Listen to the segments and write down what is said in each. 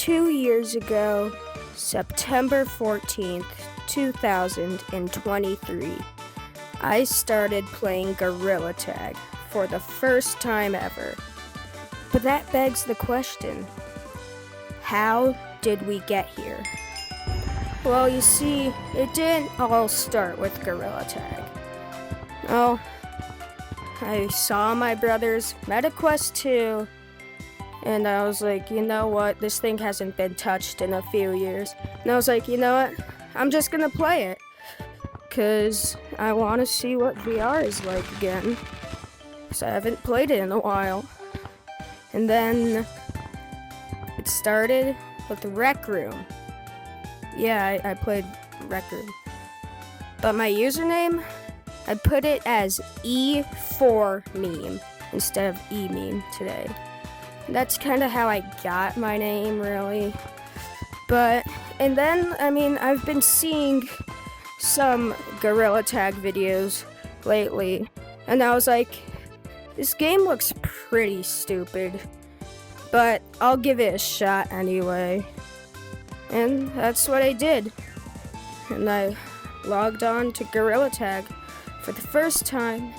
2 years ago, September 14th, 2023, I started playing Gorilla Tag for the first time ever. But that begs the question, how did we get here? Well, you see, it didn't all start with Gorilla Tag. Oh, I saw my brother's MetaQuest 2, and I was like, you know what, this thing hasn't been touched in a few years. And I was like, you know what, I'm just gonna play it, because I want to see what VR is like again, because I haven't played it in a while. And then it started with Rec Room. Yeah, I played Rec Room. But my username, I put it as E4Meme instead of E-Meme today. That's kind of how I got my name, really. And then, I've been seeing some Gorilla Tag videos lately, and I was like, this game looks pretty stupid, but I'll give it a shot anyway. And that's what I did. And I logged on to Gorilla Tag for the first time,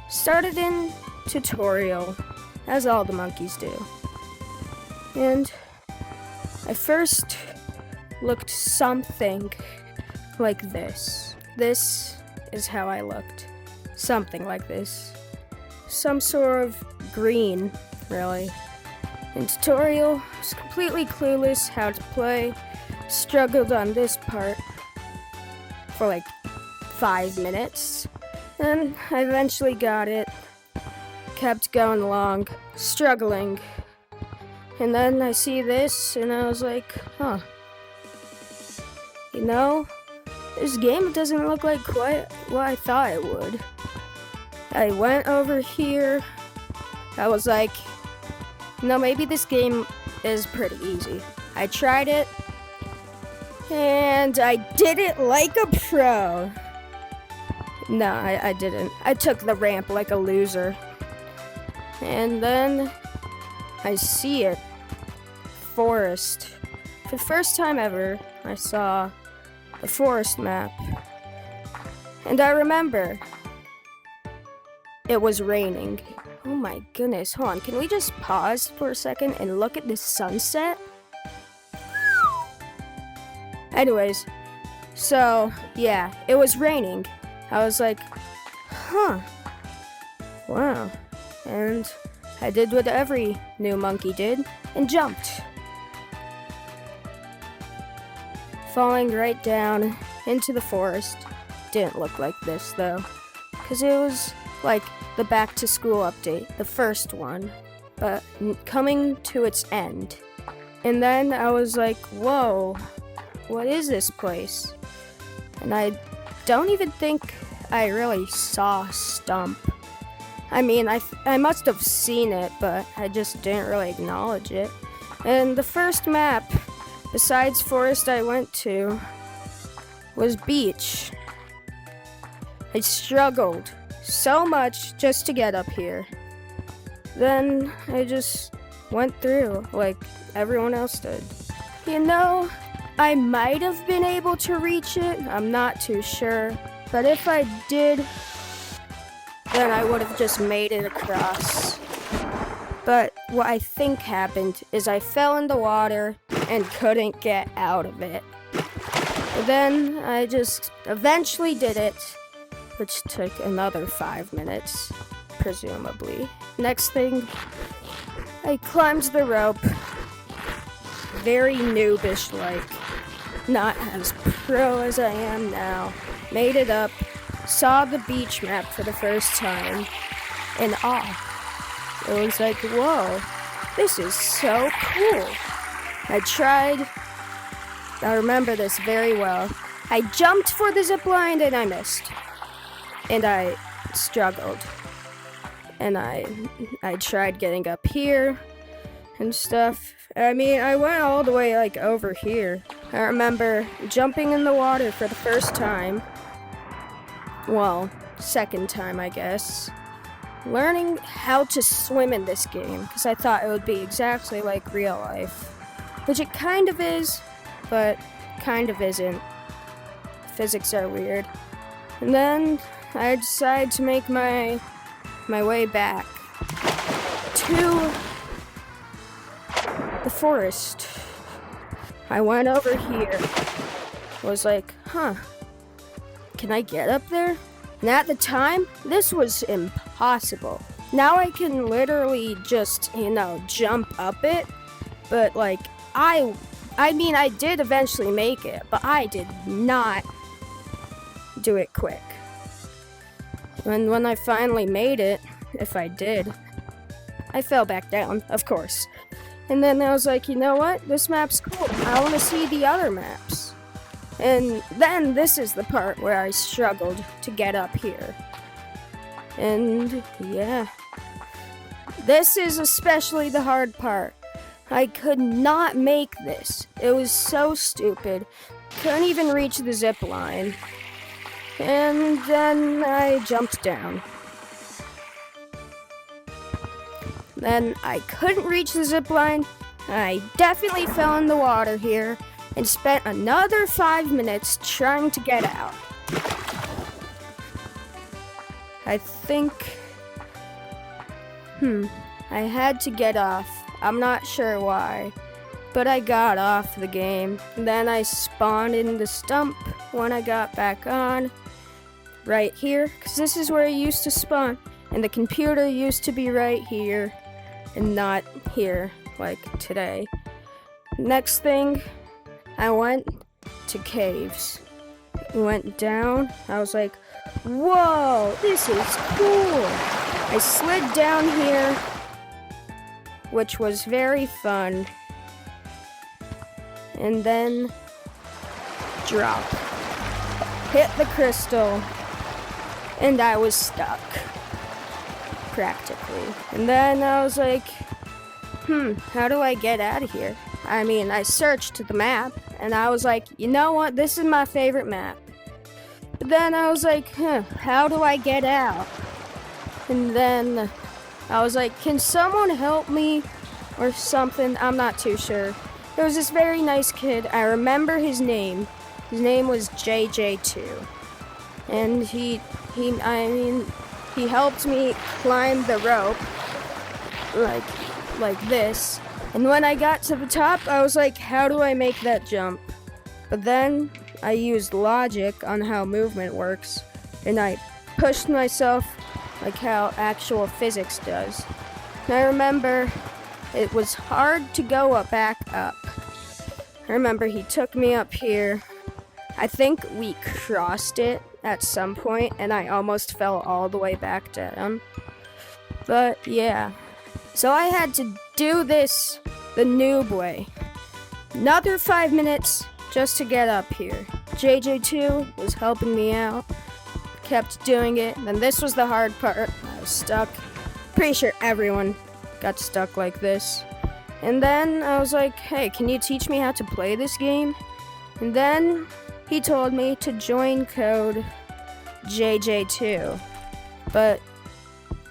started in tutorial, as all the monkeys do. And I first looked something like this. This is how I looked. Something like this. Some sort of green, really. In tutorial, I was completely clueless how to play. Struggled on this part for like 5 minutes. Then I eventually got it. Kept going along, struggling. And then I see this, and I was like, huh. You know, this game doesn't look like quite what I thought it would. I went over here. I was like, no, maybe this game is pretty easy. I tried it, and I did it like a pro. No, I didn't. I took the ramp like a loser. And then I see it. Forest. For the first time ever, I saw the forest map. And I remember it was raining. Oh my goodness, hold on. Can we just pause for a second and look at this sunset? Anyways, so yeah, it was raining. I was like, huh, wow. And I did what every new monkey did and jumped. Falling right down into the forest. Didn't look like this though, because it was like the back to school update, the first one, but coming to its end. And then I was like, whoa, what is this place? And I don't even think I really saw Stump. I must have seen it, but I just didn't really acknowledge it. And the first map, besides forest I went to, was beach. I struggled so much just to get up here. Then I just went through like everyone else did. You know, I might have been able to reach it, I'm not too sure. But if I did, then I would have just made it across. But what I think happened is I fell in the water and couldn't get out of it. But then I just eventually did it, which took another 5 minutes, presumably. Next thing, I climbed the rope, very noobish-like, not as pro as I am now. Made it up, saw the beach map for the first time, and it was like, whoa, this is so cool. I remember this very well. I jumped for the zip line and I missed. And I struggled. And I tried getting up here and stuff. I went all the way like over here. I remember jumping in the water for the first time. Well, second time, I guess. Learning how to swim in this game, because I thought it would be exactly like real life. which it kind of is, but kind of isn't. Physics are weird. And then I decide to make my way back to the forest. I went over here. Was like, can I get up there? And at the time, this was impossible. Now I can literally just, jump up it. But like, I did eventually make it, but I did not do it quick. And when I finally made it, if I did, I fell back down, of course. And then I was like, you know what? This map's cool. I want to see the other maps. And then this is the part where I struggled to get up here. And yeah, this is especially the hard part. I could not make this. It was so stupid. Couldn't even reach the zip line. And then I jumped down. Then I couldn't reach the zip line. I definitely fell in the water here and spent another 5 minutes trying to get out. I think, I had to get off. I'm not sure why, but I got off the game. Then I spawned in the stump when I got back on, right here, because this is where I used to spawn, and the computer used to be right here, and not here, like today. Next thing, I went to caves. Went down. I was like, whoa, this is cool. I slid down here, which was very fun. And then drop. Hit the crystal. And I was stuck. Practically. And then I was like, how do I get out of here? I searched the map, and I was like, you know what, this is my favorite map. But then I was like, how do I get out? And then I was like, can someone help me or something? I'm not too sure. There was this very nice kid, I remember his name. His name was JJ2. And he helped me climb the rope, like this. And when I got to the top, I was like, how do I make that jump? But then I used logic on how movement works, and I pushed myself like how actual physics does. And I remember it was hard to go back up. I remember he took me up here. I think we crossed it at some point, and I almost fell all the way back down. But yeah, so I had to do this the noob way. Another 5 minutes just to get up here. JJ2 was helping me out, kept doing it. Then this was the hard part. I was stuck. Pretty sure everyone got stuck like this. And then I was like, hey, can you teach me how to play this game? And then he told me to join code JJ2. But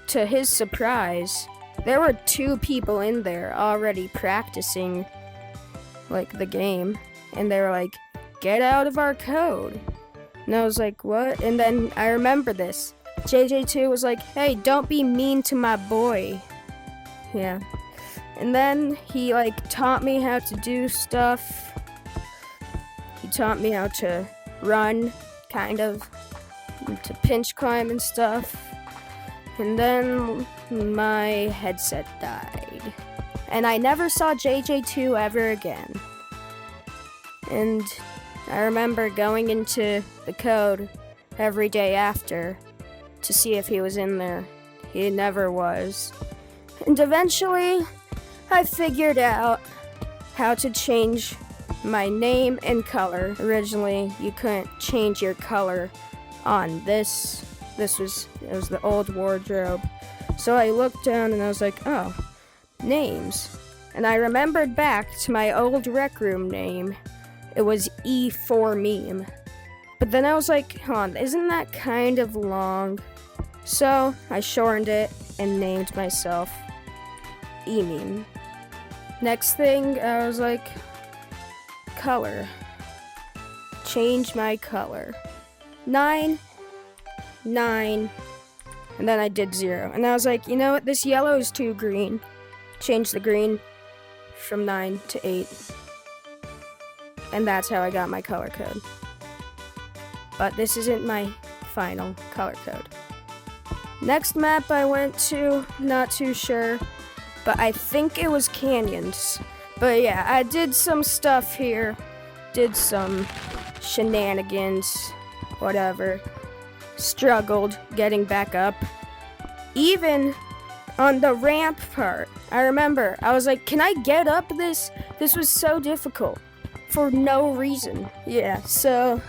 to his surprise, there were 2 people in there already practicing, the game. And they were like, get out of our code. And I was like, what? And then I remember this. JJ2 was like, hey, don't be mean to my boy. Yeah. And then he, taught me how to do stuff. He taught me how to run, kind of, to pinch climb and stuff. And then my headset died. And I never saw JJ2 ever again. And I remember going into the code every day after to see if he was in there. He never was. And eventually, I figured out how to change my name and color. Originally, you couldn't change your color on this. It was the old wardrobe. So I looked down and I was like, oh, names. And I remembered back to my old rec room name. It was E4MEME. But then I was like, hold on, isn't that kind of long? So I shortened it and named myself EMEME. Next thing, I was like, color. Change my color. 9, 9, and then I did 0. And I was like, you know what, this yellow is too green. Change the green from 9 to 8. And that's how I got my color code. But this isn't my final color code. Next map I went to, not too sure, but I think it was canyons. But yeah, I did some stuff here, did some shenanigans, whatever. Struggled getting back up. Even on the ramp part, I remember, I was like, can I get up this? This was so difficult for no reason. Yeah, so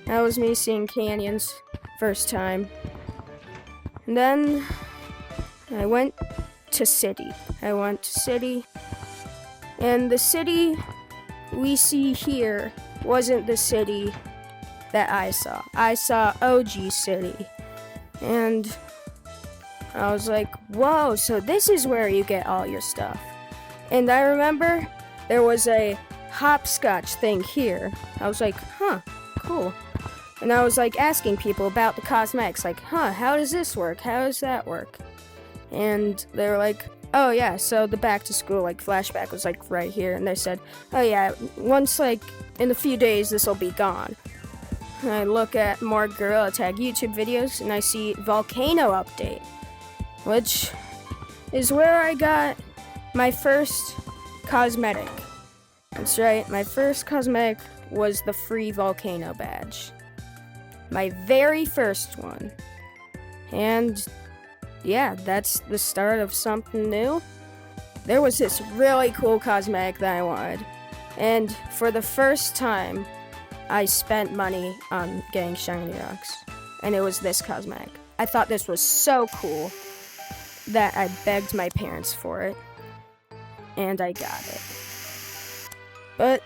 that was me seeing canyons first time. And then I went to city. And the city we see here wasn't the city that I saw. I saw OG City. And I was like, whoa, so this is where you get all your stuff. And I remember there was a hopscotch thing here. I was like, huh, cool. And I was like asking people about the cosmetics, like, how does this work? How does that work? And they were like, oh yeah, so the back to school like flashback was like right here. And they said, oh yeah, once like in a few days this will be gone. And I look at more Gorilla Tag YouTube videos and I see volcano update, which is where I got my first cosmetic. That's right, my first cosmetic was the free volcano badge. My very first one. And yeah, that's the start of something new. There was this really cool cosmetic that I wanted. And for the first time, I spent money on getting shiny rocks. And it was this cosmetic. I thought this was so cool that I begged my parents for it. And I got it. But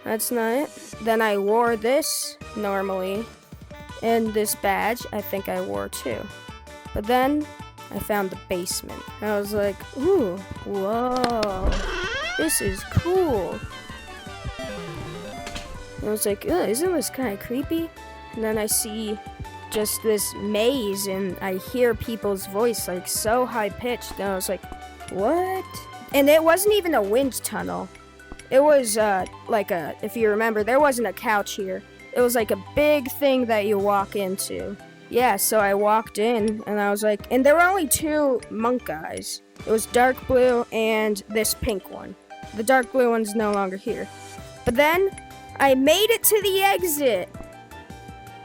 that's not it. Then I wore this normally. And this badge, I think I wore too. But then I found the basement. I was like, ooh, whoa, this is cool. I was like, isn't this kind of creepy? And then I see just this maze and I hear people's voice like so high pitched. And I was like, what? And it wasn't even a wind tunnel. It was if you remember, there wasn't a couch here. It was like a big thing that you walk into. Yeah, so I walked in and I was like, and there were only 2 monk eyes. It was dark blue and this pink one. The dark blue one's no longer here. But then I made it to the exit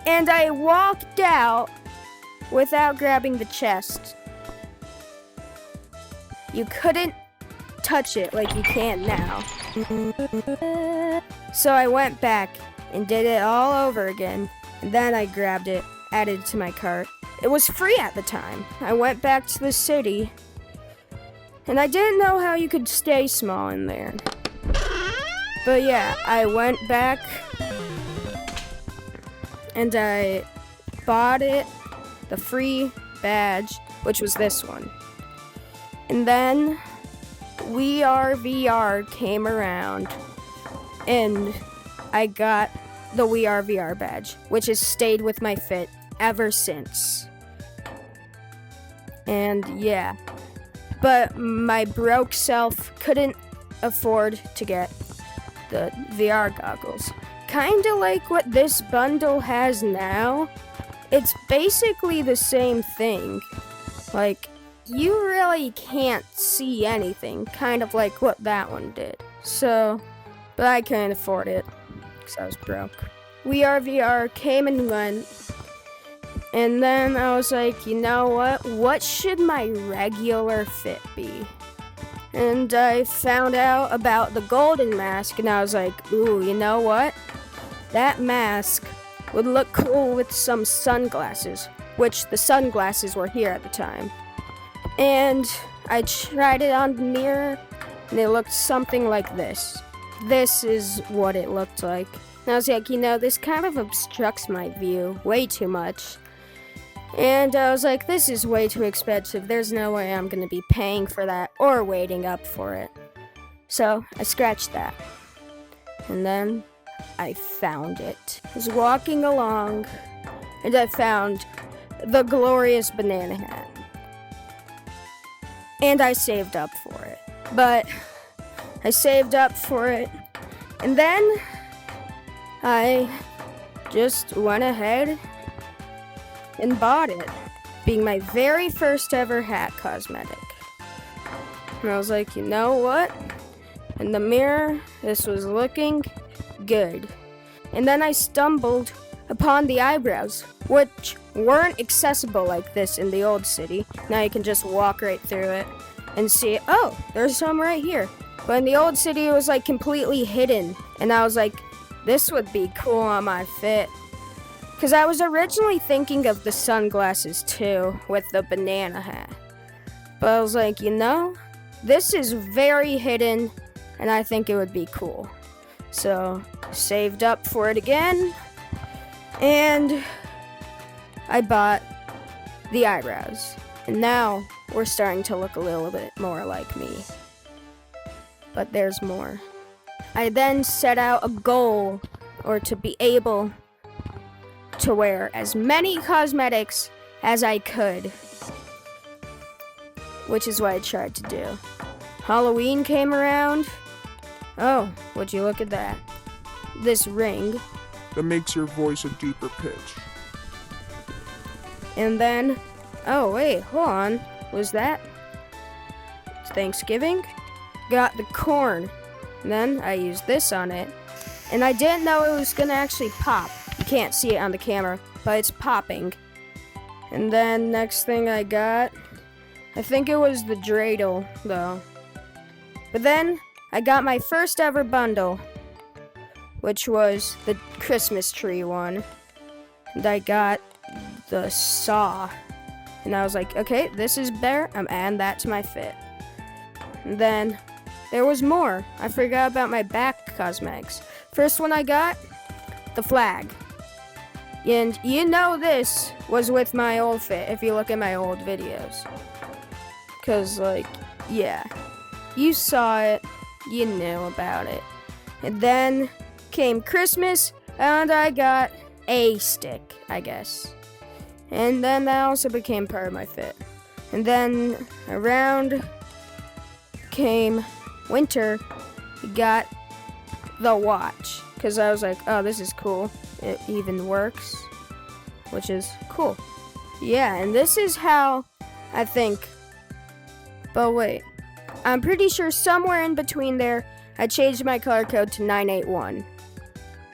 and I walked out without grabbing the chest. You couldn't touch it like you can now. So I went back and did it all over again. And then I grabbed it, added it to my cart. It was free at the time. I went back to the city. And I didn't know how you could stay small in there. But yeah, I went back and I bought it, the free badge, which was this one. And then We Are VR came around and I got the We Are VR badge, which has stayed with my fit ever since. And yeah, but my broke self couldn't afford to get the VR goggles. Kinda like what this bundle has now. It's basically the same thing. Like, you really can't see anything, kind of like what that one did. So, but I couldn't afford it, because I was broke. We Are VR came and went, and then I was like, you know what? What should my regular fit be? And I found out about the golden mask, and I was like, ooh, you know what? That mask would look cool with some sunglasses, which the sunglasses were here at the time. And I tried it on the mirror, and it looked something like this. This is what it looked like. And I was like, you know, this kind of obstructs my view way too much. And I was like, this is way too expensive. There's no way I'm gonna be paying for that or waiting up for it. So I scratched that. And then I found it. I was walking along and I found the glorious banana hat. And I saved up for it. But I saved up for it. And then I just went ahead and bought it, being my very first ever hat cosmetic. And I was like, you know what? In the mirror, this was looking good. And then I stumbled upon the eyebrows, which weren't accessible like this in the old city. Now you can just walk right through it and see, oh, there's some right here. But in the old city, it was like completely hidden. And I was like, this would be cool on my fit. Because I was originally thinking of the sunglasses too, with the banana hat. But I was like, you know, this is very hidden, and I think it would be cool. So, saved up for it again, and I bought the eyebrows. And now, we're starting to look a little bit more like me. But there's more. I then set out a goal, or to be able to wear as many cosmetics as I could, which is what I tried to do. Halloween came around. Oh, would you look at that? This ring. That makes your voice a deeper pitch. And then, oh wait, hold on. Was that Thanksgiving? Got the corn. And then I used this on it. And I didn't know it was gonna actually pop. You can't see it on the camera, but it's popping. And then next thing I got, I think it was the dreidel, though. But then I got my first ever bundle, which was the Christmas tree one. And I got the saw. And I was like, okay, this is better. I'm adding that to my fit. And then there was more. I forgot about my back cosmetics. First one I got, the flag. And you know this was with my old fit if you look at my old videos. Cause like, yeah, you saw it, you knew about it. And then came Christmas and I got a stick, I guess. And then that also became part of my fit. And then around came winter, we got the watch. Cause I was like, oh, this is cool. It even works, which is cool. Yeah, and this is how I think. But wait, I'm pretty sure somewhere in between there, I changed my color code to 981.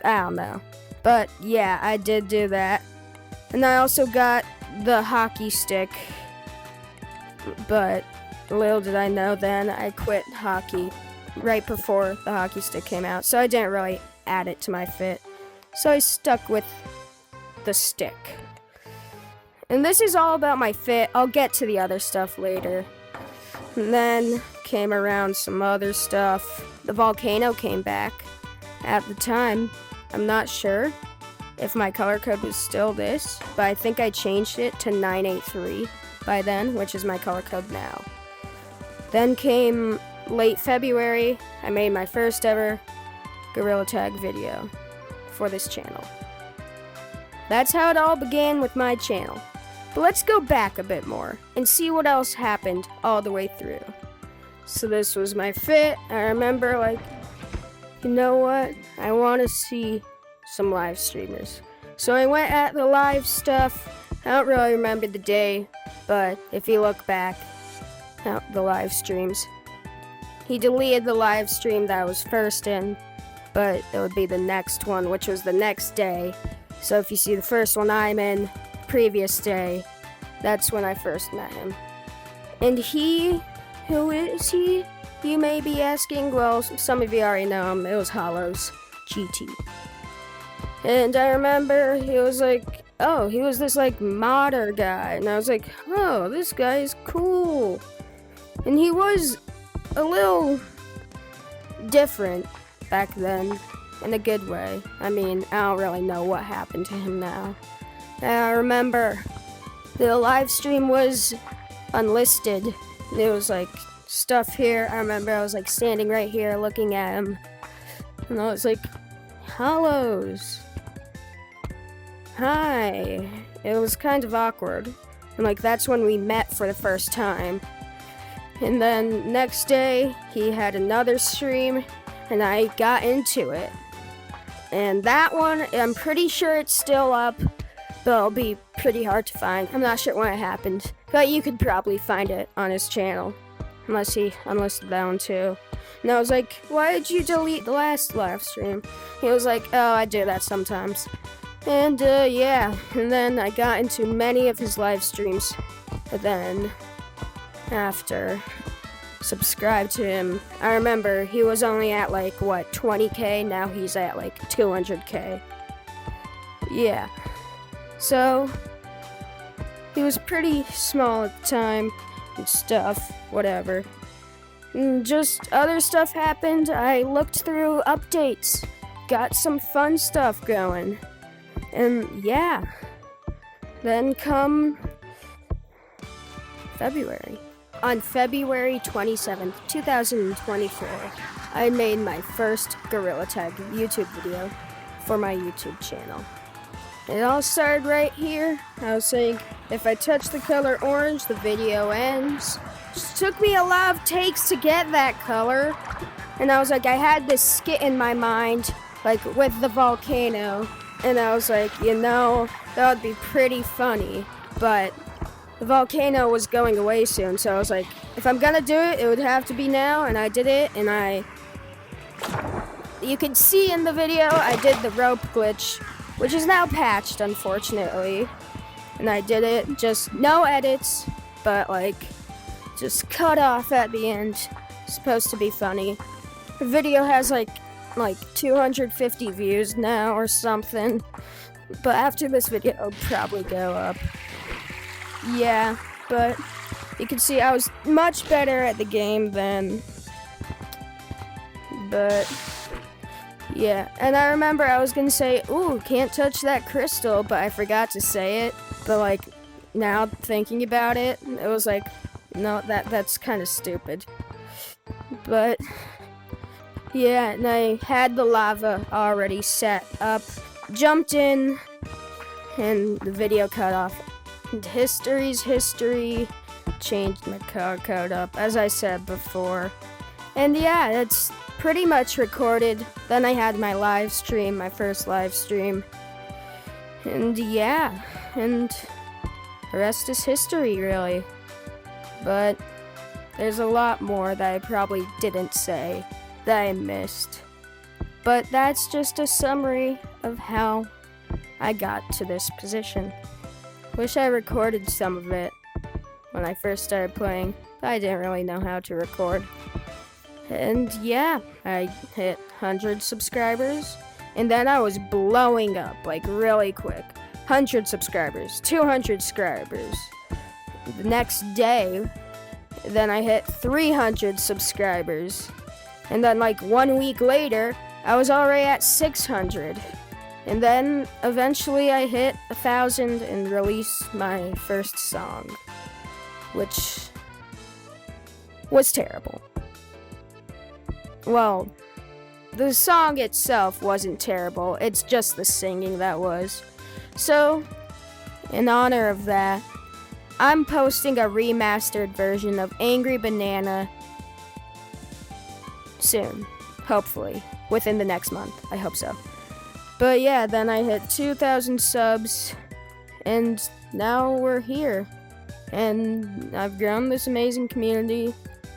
I don't know. But yeah, I did do that. And I also got the hockey stick. But little did I know then, I quit hockey right before the hockey stick came out. So I didn't really add it to my fit. So I stuck with the stick. And this is all about my fit. I'll get to the other stuff later. And then came around some other stuff. The volcano came back. At the time, I'm not sure if my color code was still this, but I think I changed it to 983 by then, which is my color code now. Then came late February. I made my first ever Gorilla Tag video for this channel. That's how it all began with my channel. But let's go back a bit more and see what else happened all the way through. So this was my fit. I remember like, you know what? I want to see some live streamers. So I went at the live stuff. I don't really remember the day, but if you look back at the live streams, he deleted the live stream that I was first in, but it would be the next one, which was the next day. So if you see the first one I'm in, previous day, that's when I first met him. And who is he? You may be asking. Well, some of you already know him. It was Hollows GT. And I remember he was like, oh, he was this like modder guy. And I was like, oh, this guy is cool. And he was a little different back then, in a good way. I mean, I don't really know what happened to him now. I remember The live stream was unlisted. There was like stuff here. I remember I was like standing right here looking at him. And I was like, hellos. Hi. It was kind of awkward. And like that's when we met for the first time. And then next day he had another stream and I got into it. And that one, I'm pretty sure it's still up, but it'll be pretty hard to find. I'm not sure when it happened, but you could probably find it on his channel, unless he unlisted that one too. And I was like, why did you delete the last live stream? He was like, oh, I do that sometimes. And yeah, and then I got into many of his live streams. But then, after subscribed to him, I remember he was only at like, what, 20k? Now he's at like 200k. Yeah. So, he was pretty small at the time and stuff, whatever. And just other stuff happened. I looked through updates, got some fun stuff going. And yeah, then come February. On February 27th, 2024, I made my first Gorilla Tag YouTube video for my YouTube channel. It all started right here. I was saying, if I touch the color orange, the video ends. Just took me a lot of takes to get that color. And I was like, I had this skit in my mind, like with the volcano. And I was like, you know, that would be pretty funny. But the volcano was going away soon, so I was like, if I'm gonna do it, it would have to be now. And I did it, and you can see in the video, I did the rope glitch, which is now patched, unfortunately. And I did it, just no edits, but like, just cut off at the end. Supposed to be funny. The video has like 250 views now or something. But after this video, it'll probably go up. Yeah, but you can see I was much better at the game then. But yeah, and I remember I was gonna say, ooh, can't touch that crystal, but I forgot to say it. But like, now thinking about it, it was like, no, that's kind of stupid. But yeah, and I had the lava already set up, jumped in, and the video cut off. And history's history, changed my code up, as I said before. And yeah, it's pretty much recorded. Then I had my live stream, my first live stream. And yeah, and the rest is history, really. But there's a lot more that I probably didn't say, that I missed. But that's just a summary of how I got to this position. Wish I recorded some of it when I first started playing, but I didn't really know how to record. And yeah, I hit 100 subscribers, and then I was blowing up, like really quick. 100 subscribers, 200 subscribers. The next day, then I hit 300 subscribers. And then like 1 week later, I was already at 600. And then eventually I hit 1,000 and released my first song, which was terrible. Well, the song itself wasn't terrible, it's just the singing that was. So, in honor of that, I'm posting a remastered version of Angry Banana soon, hopefully, within the next month. I hope so. But yeah, then I hit 2,000 subs, and now we're here. And I've grown this amazing community,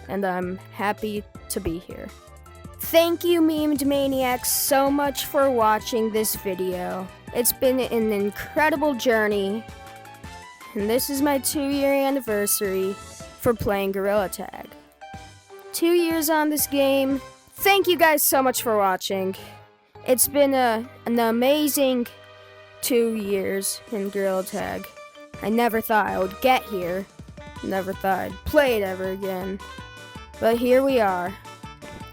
and I'm happy to be here. Thank you, Memed Maniacs, so much for watching this video. It's been an incredible journey, and this is my 2-year anniversary for playing Gorilla Tag. 2 years on this game. Thank you guys so much for watching. It's been an amazing 2 years in Gorilla Tag. I never thought I would get here. Never thought I'd play it ever again. But here we are.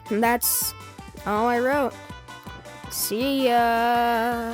And that's all I wrote. See ya!